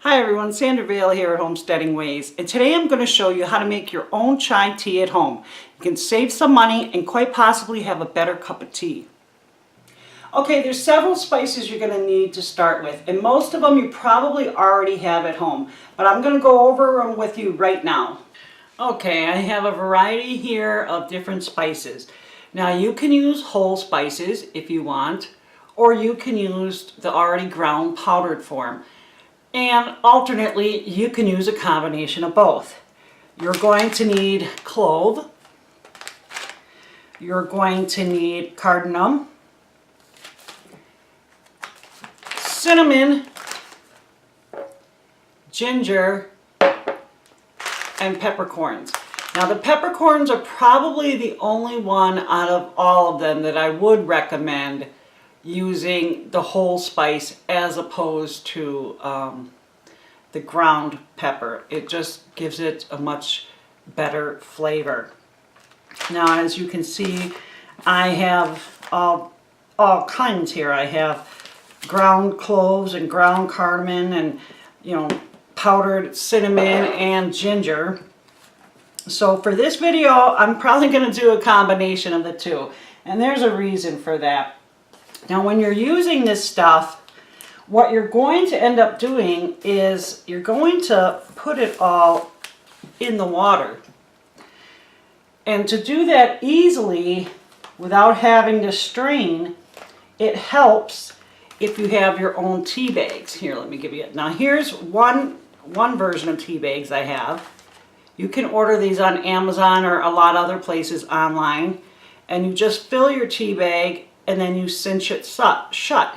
Hi everyone, Sandra Vale here at Homesteading Ways, and today I'm going to show you how to make your own chai tea at home. You can save some money and quite possibly have a better cup of tea. Okay, there's several spices you're going to need to start with, and most of them you probably already have at home, but I'm going to go over them with you right now. Okay, I have a variety here of different spices. Now you can use whole spices if you want, or you can use the already ground powdered form. And alternately, you can use a combination of both. You're going to need clove. You're going to need cardamom, cinnamon, ginger, and peppercorns. Now the peppercorns are probably the only one out of all of them that I would recommend using the whole spice as opposed to the ground pepper. It just gives it a much better flavor. Now as you can see, I have all kinds here. I have ground cloves and ground cardamom and powdered cinnamon and ginger. So for this video I'm probably going to do a combination of the two, and there's a reason for that. Now when you're using this stuff, what you're going to end up doing is you're going to put it all in the water. And to do that easily without having to strain, it helps if you have your own tea bags. Here, let me give you it. Now here's one version of tea bags I have. You can order these on Amazon or a lot of other places online, and you just fill your tea bag and then you cinch it shut.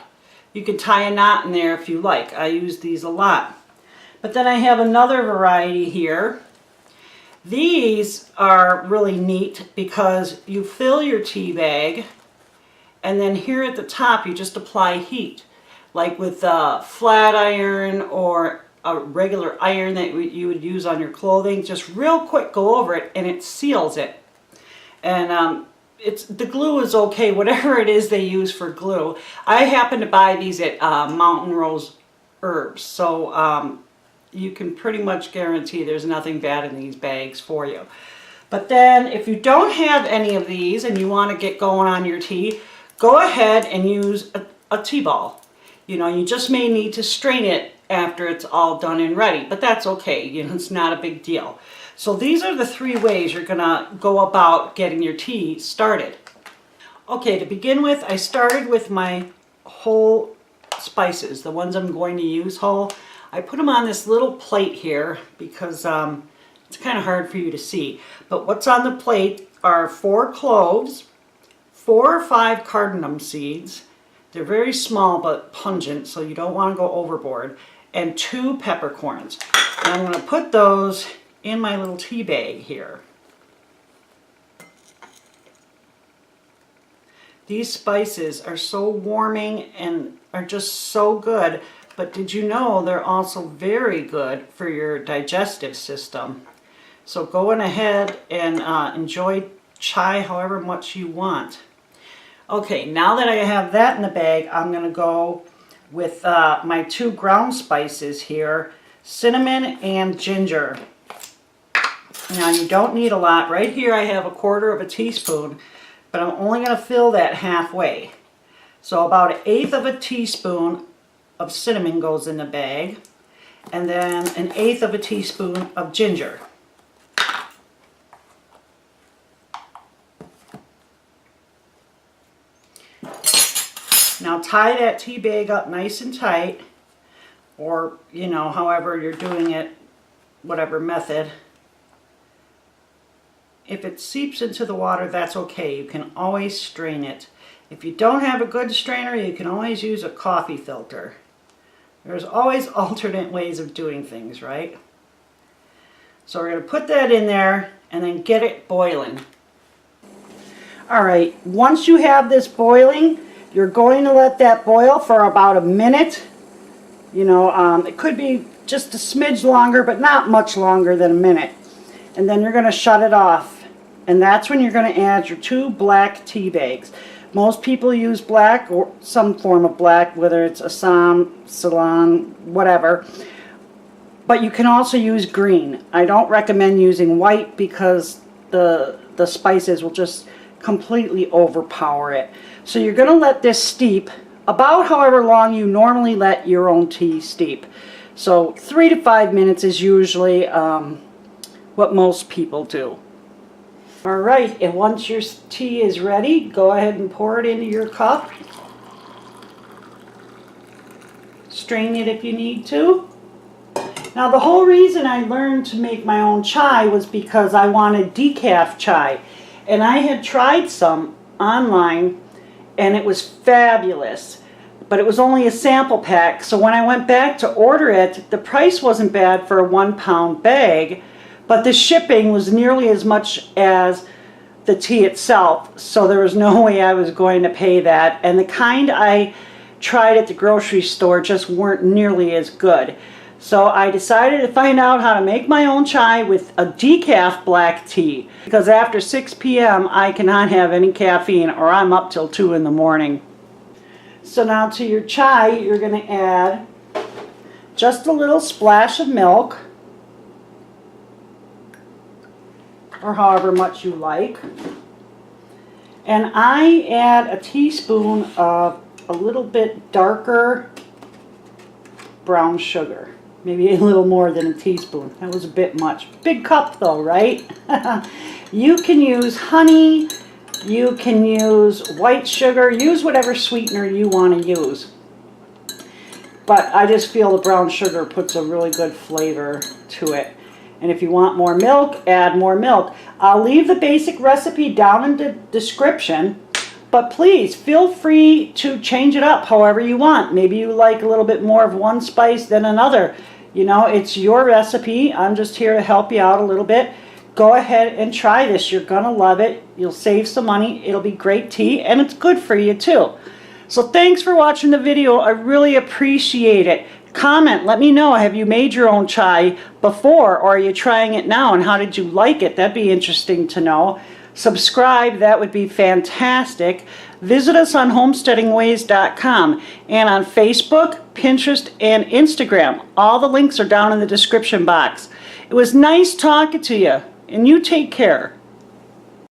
You can tie a knot in there if you like. I use these a lot. But then I have another variety here. These are really neat because you fill your tea bag and then here at the top you just apply heat. Like with a flat iron or a regular iron that you would use on your clothing. Just real quick go over it and it seals it. And the glue is okay, whatever it is they use for glue. I happen to buy these at Mountain Rose Herbs, so you can pretty much guarantee there's nothing bad in these bags for you. But then if you don't have any of these and you want to get going on your tea, go ahead and use a tea ball. You just may need to strain it after it's all done and ready, but that's okay. It's not a big deal. So these are the three ways you're going to go about getting your tea started. Okay, to begin with, I started with my whole spices, the ones I'm going to use whole. I put them on this little plate here because it's kind of hard for you to see. But what's on the plate are 4 cloves, 4 or 5 cardamom seeds. They're very small but pungent, so you don't want to go overboard. And 2 peppercorns. And I'm going to put those in my little tea bag here. These spices are so warming and are just so good, but did you know they're also very good for your digestive system? So go on ahead and enjoy chai however much you want. Okay, now that I have that in the bag, I'm going to go with my 2 ground spices here, cinnamon and ginger. Now you don't need a lot. Right here I have 1/4 teaspoon, but I'm only going to fill that halfway. So about 1/8 of a teaspoon of cinnamon goes in the bag, and then 1/8 of a teaspoon of ginger. Now tie that tea bag up nice and tight, or however you're doing it, whatever method. If it seeps into the water, that's okay. You can always strain it. If you don't have a good strainer, you can always use a coffee filter. There's always alternate ways of doing things, right? So we're going to put that in there and then get it boiling. Alright, once you have this boiling, you're going to let that boil for about a minute. It could be just a smidge longer, but not much longer than a minute. And then you're going to shut it off. And that's when you're going to add your 2 black tea bags. Most people use black or some form of black, whether it's Assam, Ceylon, whatever. but you can also use green. I don't recommend using white because the spices will just completely overpower it. So you're going to let this steep about however long you normally let your own tea steep. So 3 to 5 minutes is usually what most people do. Alright, and once your tea is ready, go ahead and pour it into your cup. Strain it if you need to. Now the whole reason I learned to make my own chai was because I wanted decaf chai. And I had tried some online and it was fabulous. But it was only a sample pack, so when I went back to order it, the price wasn't bad for a 1 pound bag, but the shipping was nearly as much as the tea itself, so there was no way I was going to pay that. And the kind I tried at the grocery store just weren't nearly as good. So I decided to find out how to make my own chai with a decaf black tea, because after 6 p.m. I cannot have any caffeine or I'm up till 2 in the morning. So now to your chai, you're going to add just a little splash of milk, or however much you like. And I add a teaspoon of a little bit darker brown sugar. Maybe a little more than a teaspoon. That was a bit much. Big cup though, right? You can use honey. You can use white sugar, use whatever sweetener you want to use. But I just feel the brown sugar puts a really good flavor to it. And if you want more milk, add more milk. I'll leave the basic recipe down in the description, but please feel free to change it up however you want. Maybe you like a little bit more of one spice than another. You know, it's your recipe. I'm just here to help you out a little bit. Go ahead and try this. You're going to love it. You'll save some money. It'll be great tea, and it's good for you too. So thanks for watching the video. I really appreciate it. Comment. Let me know. Have you made your own chai before, or are you trying it now, and how did you like it? That'd be interesting to know. Subscribe. That would be fantastic. Visit us on homesteadingways.com and on Facebook, Pinterest, and Instagram. All the links are down in the description box. It was nice talking to you. And you take care.